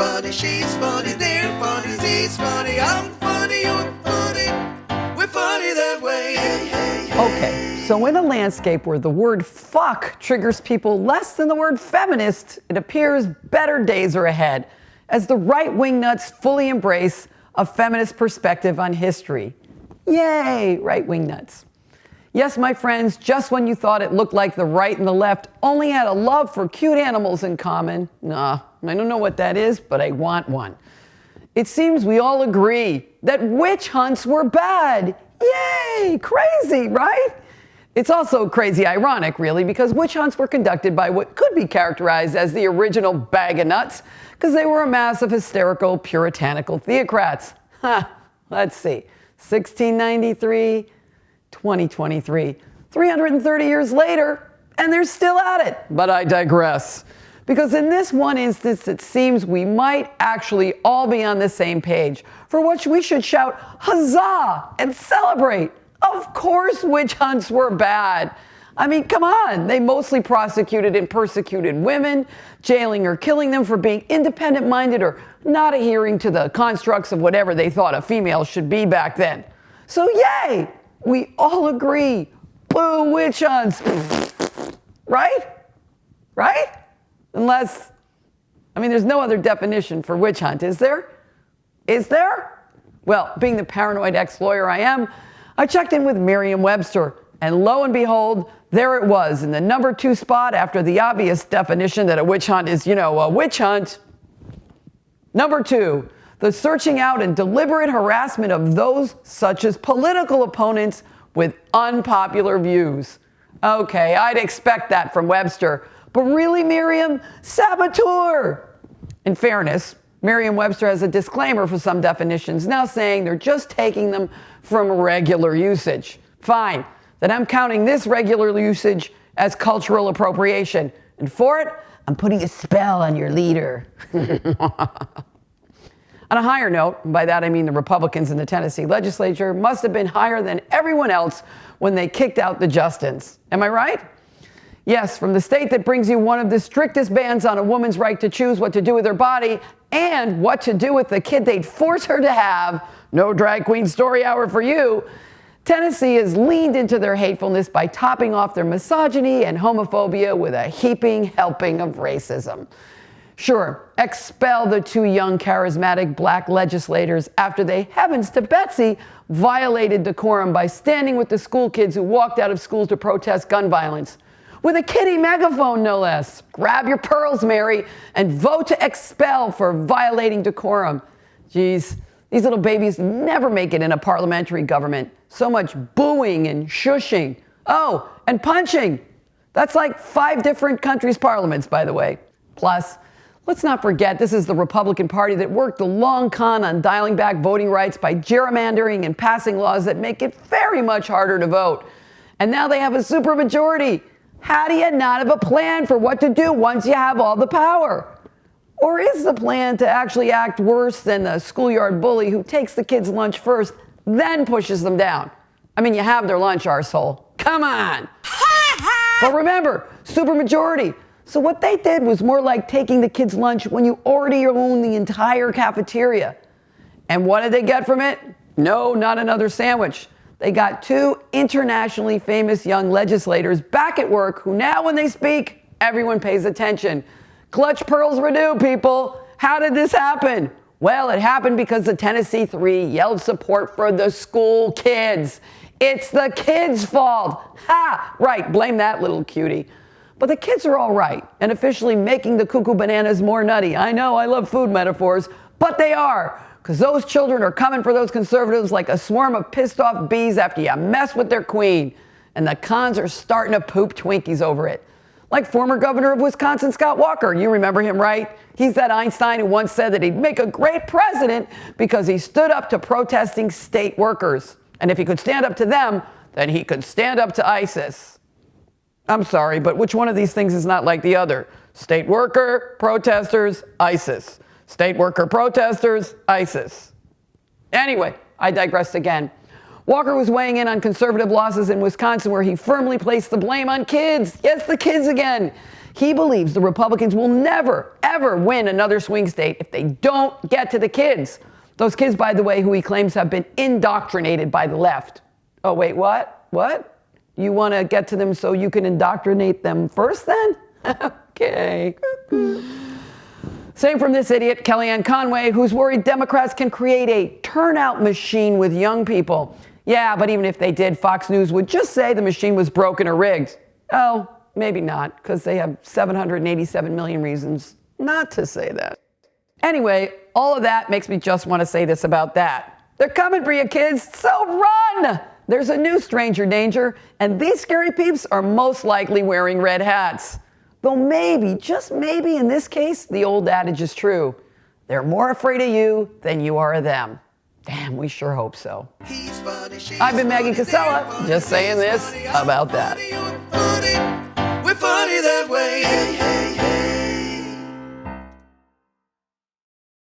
funny, she's funny, they're funny, he's funny, I'm funny, you're funny. We're funny that way. Hey, hey, hey. Okay, so in a landscape where the word fuck triggers people less than the word feminist, it appears better days are ahead as the right-wing nuts fully embrace a feminist perspective on history. Yay, right-wing nuts. Yes, my friends, just when you thought it looked like the right and the left only had a love for cute animals in common, nah, I don't know what that is, but I want one. It seems we all agree that witch hunts were bad. Yay, crazy, right? It's also crazy ironic, really, because witch hunts were conducted by what could be characterized as the original bag of nuts, because they were a mass of hysterical, puritanical theocrats. Let's see, 1693, 2023, 330 years later, and they're still at it. But I digress. Because in this one instance, it seems we might actually all be on the same page, for which we should shout, huzzah, and celebrate. Of course witch hunts were bad. I mean, come on. They mostly prosecuted and persecuted women, jailing or killing them for being independent-minded or not adhering to the constructs of whatever they thought a female should be back then. So yay, we all agree. Boo witch hunts. Right? Right? Unless, I mean, there's no other definition for witch hunt, is there? Is there? Well, being the paranoid ex-lawyer I am, I checked in with Merriam-Webster, and lo and behold, there it was in the number 2 spot after the obvious definition that a witch hunt is, a witch hunt. Number 2, the searching out and deliberate harassment of those such as political opponents with unpopular views. Okay, I'd expect that from Webster. But really, Merriam, saboteur! In fairness, Merriam-Webster has a disclaimer for some definitions, now saying they're just taking them from regular usage. Fine, then I'm counting this regular usage as cultural appropriation. And for it, I'm putting a spell on your leader. On a higher note, and by that I mean the Republicans in the Tennessee legislature must have been higher than everyone else when they kicked out the Justins. Am I right? Yes, from the state that brings you one of the strictest bans on a woman's right to choose what to do with her body and what to do with the kid they'd force her to have, no drag queen story hour for you, Tennessee has leaned into their hatefulness by topping off their misogyny and homophobia with a heaping helping of racism. Sure, expel the 2 young charismatic black legislators after they, heavens to Betsy, violated decorum by standing with the school kids who walked out of school to protest gun violence. With a kiddie megaphone, no less. Grab your pearls, Mary, and vote to expel for violating decorum. Geez, these little babies never make it in a parliamentary government. So much booing and shushing. Oh, and punching. That's like 5 different countries' parliaments, by the way. Plus, let's not forget this is the Republican Party that worked the long con on dialing back voting rights by gerrymandering and passing laws that make it very much harder to vote. And now they have a supermajority. How do you not have a plan for what to do once you have all the power? Or is the plan to actually act worse than the schoolyard bully who takes the kids' lunch first, then pushes them down? I mean, you have their lunch, arsehole. Come on! But remember, supermajority. So what they did was more like taking the kids' lunch when you already own the entire cafeteria. And what did they get from it? No, not another sandwich. They got 2 internationally famous young legislators back at work who now when they speak, everyone pays attention. Clutch pearls renew, people. How did this happen? Well, it happened because the Tennessee 3 yelled support for the school kids. It's the kids' fault. Ha! Right, blame that little cutie. But the kids are all right and officially making the cuckoo bananas more nutty. I know, I love food metaphors, but they are. Because those children are coming for those conservatives like a swarm of pissed off bees after you mess with their queen. And the cons are starting to poop Twinkies over it. Like former governor of Wisconsin, Scott Walker. You remember him, right? He's that Einstein who once said that he'd make a great president because he stood up to protesting state workers. And if he could stand up to them, then he could stand up to ISIS. I'm sorry, but which one of these things is not like the other? State worker, protesters, ISIS. State worker protesters, ISIS. Anyway, I digressed again. Walker was weighing in on conservative losses in Wisconsin where he firmly placed the blame on kids. Yes, the kids again. He believes the Republicans will never, ever win another swing state if they don't get to the kids. Those kids, by the way, who he claims have been indoctrinated by the left. Oh, wait, what? What? You want to get to them so you can indoctrinate them first then? Okay. Same from this idiot, Kellyanne Conway, who's worried Democrats can create a turnout machine with young people. Yeah, but even if they did, Fox News would just say the machine was broken or rigged. Oh, maybe not, because they have 787 million reasons not to say that. Anyway, all of that makes me just want to say this about that. They're coming for you, kids, so run! There's a new stranger danger, and these scary peeps are most likely wearing red hats. Though maybe, just maybe in this case, the old adage is true. They're more afraid of you than you are of them. Damn, we sure hope so. I've been Maggie Casella, just saying this about that. We're funny that way. Hey, hey.